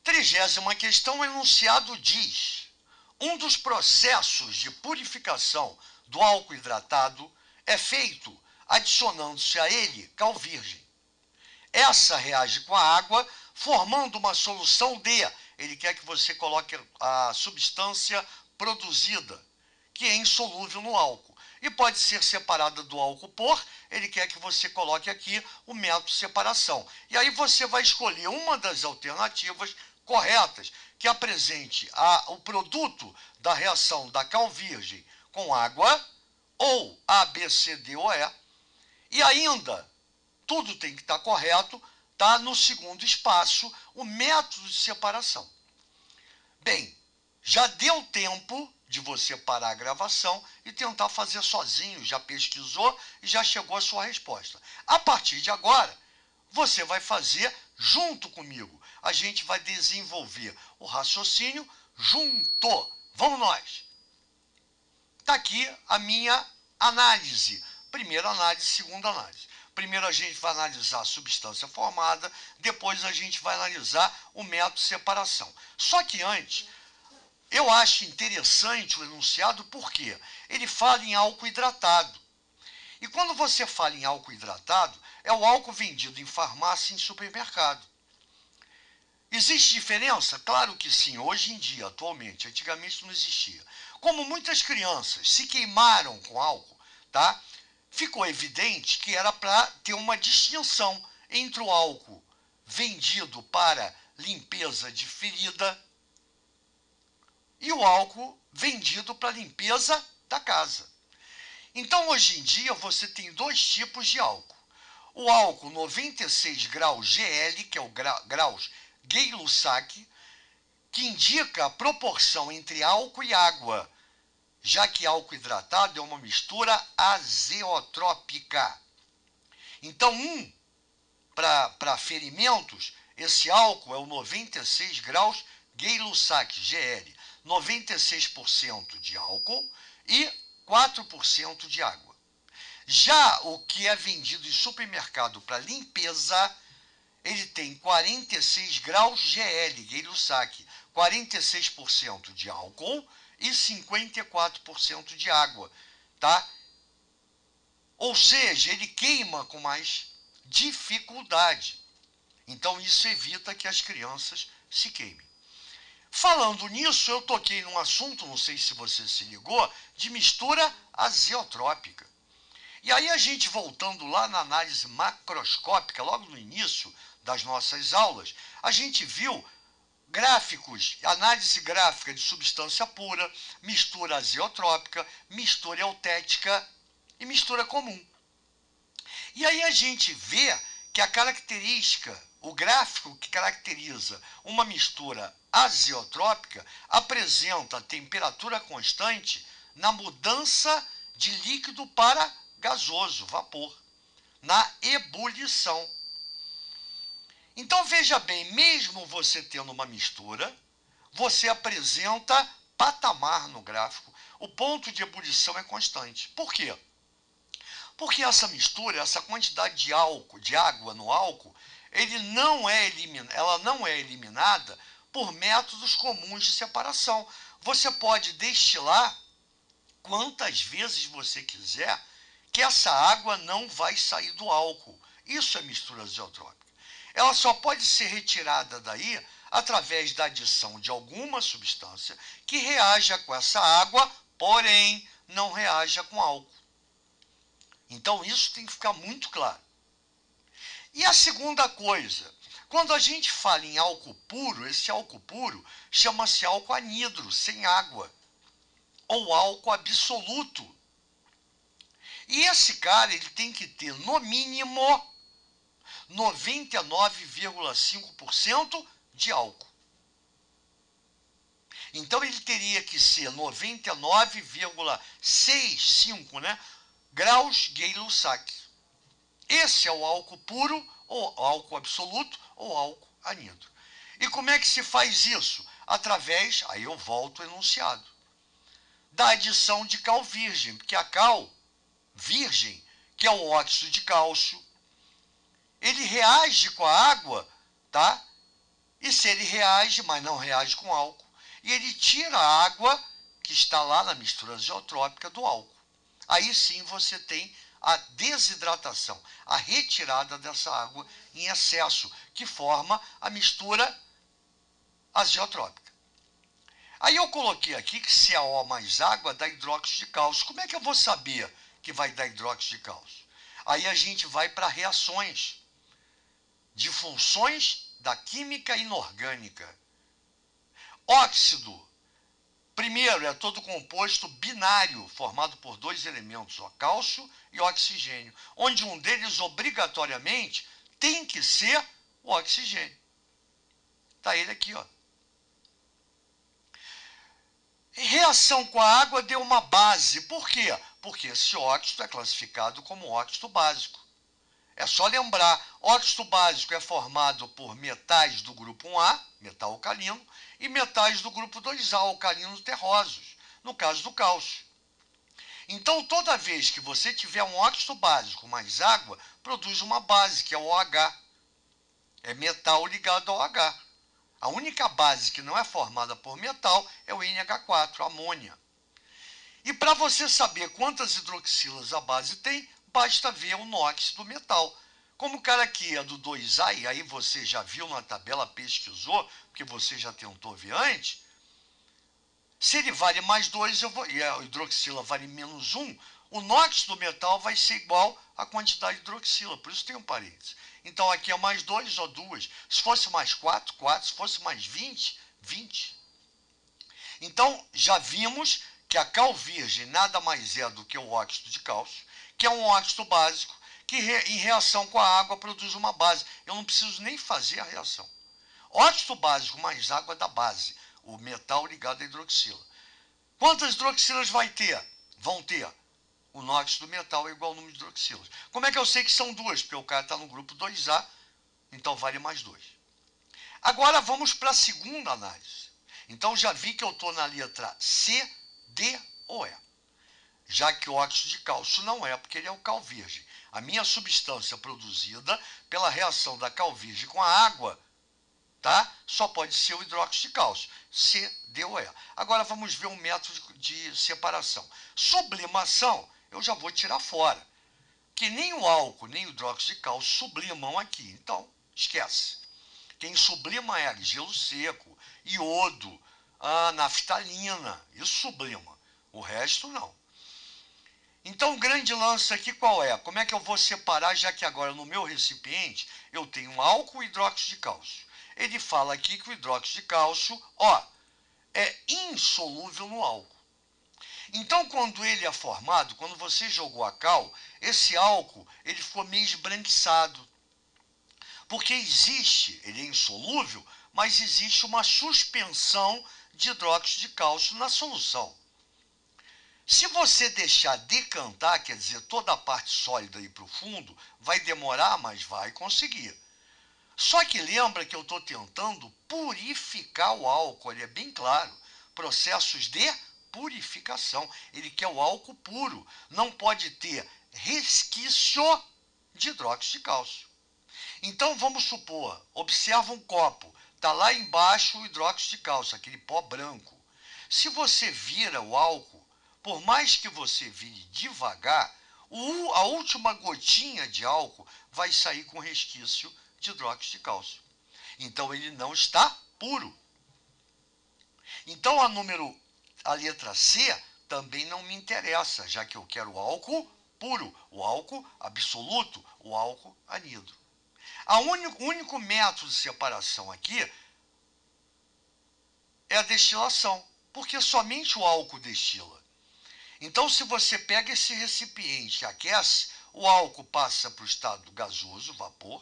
30ª questão, o enunciado diz: um dos processos de purificação do álcool hidratado é feito adicionando-se a ele cal virgem. Essa reage com a água, formando uma solução de, ele quer que você coloque a substância produzida, que é insolúvel no álcool. E pode ser separada do álcool por, ele quer que você coloque aqui o método de separação. E aí você vai escolher uma das alternativas corretas, que apresente o produto da reação da cal virgem com água, ou A, B, C, D ou E, e ainda, tudo tem que estar correto, está no segundo espaço, o método de separação. Bem, já deu tempo de você parar a gravação e tentar fazer sozinho, já pesquisou e já chegou a sua resposta. A partir de agora, você vai fazer junto comigo. A gente vai desenvolver o raciocínio junto. Vamos nós! Está aqui a minha análise. Primeira análise, segunda análise. Primeiro a gente vai analisar a substância formada, depois a gente vai analisar o método de separação. Só que antes, eu acho interessante o enunciado porque ele fala em álcool hidratado. E quando você fala em álcool hidratado, é o álcool vendido em farmácia e em supermercado. Existe diferença? Claro que sim, hoje em dia, atualmente. Antigamente não existia. Como muitas crianças se queimaram com álcool, tá? Ficou evidente que era para ter uma distinção entre o álcool vendido para limpeza de ferida e o álcool vendido para limpeza da casa. Então, hoje em dia, você tem dois tipos de álcool. O álcool 96 graus GL, que é o graus Gay-Lussac, que indica a proporção entre álcool e água, já que álcool hidratado é uma mistura azeotrópica. Então, para ferimentos, esse álcool é o 96 graus Gay-Lussac, GL, 96% de álcool e 4% de água. Já o que é vendido em supermercado para limpeza, ele tem 46 graus GL, Gay-Lussac, 46% de álcool e 54% de água, tá? Ou seja, ele queima com mais dificuldade. Então isso evita que as crianças se queimem. Falando nisso, eu toquei num assunto, não sei se você se ligou, de mistura azeotrópica. E aí a gente, voltando lá na análise macroscópica, logo no início das nossas aulas, a gente viu gráficos, análise gráfica de substância pura, mistura azeotrópica, mistura eutética e mistura comum. E aí a gente vê que a característica, o gráfico que caracteriza uma mistura azeotrópica apresenta temperatura constante na mudança de líquido para gasoso, vapor, na ebulição. Então veja bem, mesmo você tendo uma mistura, você apresenta patamar no gráfico, o ponto de ebulição é constante. Por quê? Porque essa mistura, essa quantidade de álcool, de água no álcool, ela não é eliminada por métodos comuns de separação. Você pode destilar quantas vezes você quiser, que essa água não vai sair do álcool. Isso é mistura azeotrópica. Ela só pode ser retirada daí através da adição de alguma substância que reaja com essa água, porém não reaja com álcool. Então isso tem que ficar muito claro. E a segunda coisa, quando a gente fala em álcool puro, esse álcool puro chama-se álcool anidro, sem água, ou álcool absoluto. E esse cara, ele tem que ter, no mínimo, 99,5% de álcool. Então, ele teria que ser 99,65, né, graus Gay-Lussac. Esse é o álcool puro, ou álcool absoluto, ou álcool anidro. E como é que se faz isso? Através, aí eu volto ao enunciado, da adição de cal virgem, porque a cal virgem, que é o óxido de cálcio, ele reage com a água, tá? E se ele reage, mas não reage com álcool, e ele tira a água que está lá na mistura azeotrópica do álcool. Aí sim você tem a desidratação, a retirada dessa água em excesso, que forma a mistura azeotrópica. Aí eu coloquei aqui que CaO mais água dá hidróxido de cálcio. Como é que eu vou saber que vai dar hidróxido de cálcio? Aí a gente vai para reações de funções da química inorgânica. Óxido, primeiro, é todo composto binário, formado por dois elementos, ó, cálcio e oxigênio, onde um deles obrigatoriamente tem que ser o oxigênio. Está ele aqui, ó. Reação com a água deu uma base. Por quê? Porque esse óxido é classificado como óxido básico. É só lembrar, óxido básico é formado por metais do grupo 1A, metal alcalino, e metais do grupo 2A, alcalinos terrosos, no caso do cálcio. Então, toda vez que você tiver um óxido básico mais água, produz uma base, que é o OH. É metal ligado ao H. A única base que não é formada por metal é o NH4, amônia. E para você saber quantas hidroxilas a base tem, basta ver o NOx do metal. Como o cara aqui é do 2A, e aí você já viu na tabela, pesquisou, porque você já tentou ver antes, se ele vale mais 2 e a hidroxila vale menos 1, o NOx do metal vai ser igual à quantidade de hidroxila, por isso tem um parênteses. Então aqui é mais 2 ou 2. Se fosse mais 4, 4. Se fosse mais 20, 20. Então já vimos que a cal virgem nada mais é do que o óxido de cálcio, que é um óxido básico, que em reação com a água produz uma base. Eu não preciso nem fazer a reação. Óxido básico mais água dá base, o metal ligado à hidroxila. Quantas hidroxilas vai ter? Vão ter. O NOx do metal é igual ao número de hidroxilas. Como é que eu sei que são duas? Porque o cara está no grupo 2A, então vale mais 2. Agora vamos para a segunda análise. Então já vi que eu estou na letra C, D ou E. Já que o óxido de cálcio não é, porque ele é o cal virgem. A minha substância produzida pela reação da cal virgem com a água, tá? Só pode ser o hidróxido de cálcio, C, D ou E. Agora vamos ver um método de separação. Sublimação, eu já vou tirar fora, que nem o álcool, nem o hidróxido de cálcio sublimam aqui. Então, esquece. Quem sublima é gelo seco, iodo, a naftalina, isso sublima. O resto não. Então, o grande lance aqui qual é? Como é que eu vou separar, já que agora no meu recipiente eu tenho um álcool e hidróxido de cálcio? Ele fala aqui que o hidróxido de cálcio, ó, é insolúvel no álcool. Então, quando ele é formado, quando você jogou a cal, esse álcool ele ficou meio esbranquiçado. Porque existe, ele é insolúvel, mas existe uma suspensão de hidróxido de cálcio na solução. Se você deixar decantar, quer dizer, toda a parte sólida ir para o fundo, vai demorar, mas vai conseguir. Só que lembra que eu estou tentando purificar o álcool, ele é bem claro. Processos de purificação. Ele quer o álcool puro. Não pode ter resquício de hidróxido de cálcio. Então vamos supor, observa um copo, está lá embaixo o hidróxido de cálcio, aquele pó branco. Se você vira o álcool, por mais que você vire devagar, a última gotinha de álcool vai sair com resquício de hidróxido de cálcio. Então ele não está puro. Então a letra C também não me interessa, já que eu quero o álcool puro, o álcool absoluto, o álcool anidro. O único método de separação aqui é a destilação, porque somente o álcool destila. Então, se você pega esse recipiente e aquece, o álcool passa para o estado gasoso, vapor.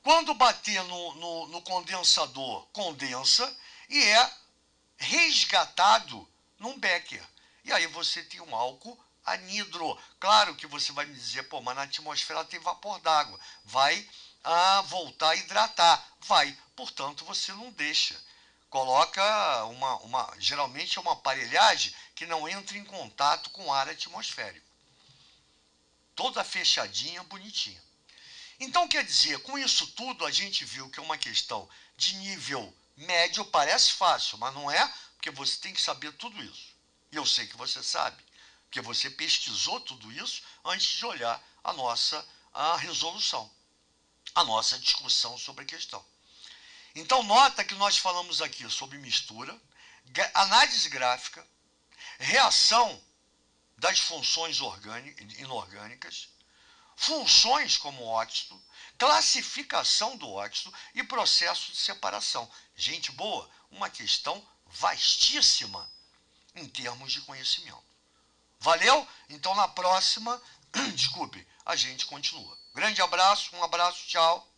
Quando bater no condensador, condensa e é resgatado num becker. E aí você tem um álcool anidro. Claro que você vai me dizer, pô, mas na atmosfera tem vapor d'água. Vai voltar a hidratar. Vai. Portanto, você não deixa. Coloca geralmente é uma aparelhagem que não entra em contato com o ar atmosférico. Toda fechadinha, bonitinha. Então, quer dizer, com isso tudo, a gente viu que é uma questão de nível médio, parece fácil, mas não é, porque você tem que saber tudo isso. E eu sei que você sabe, porque você pesquisou tudo isso antes de olhar a resolução, a nossa discussão sobre a questão. Então, nota que nós falamos aqui sobre mistura, análise gráfica, reação das funções inorgânicas, funções como óxido, classificação do óxido e processo de separação. Gente boa, uma questão vastíssima em termos de conhecimento. Valeu? Então na próxima, desculpe, a gente continua. Grande abraço, um abraço, tchau.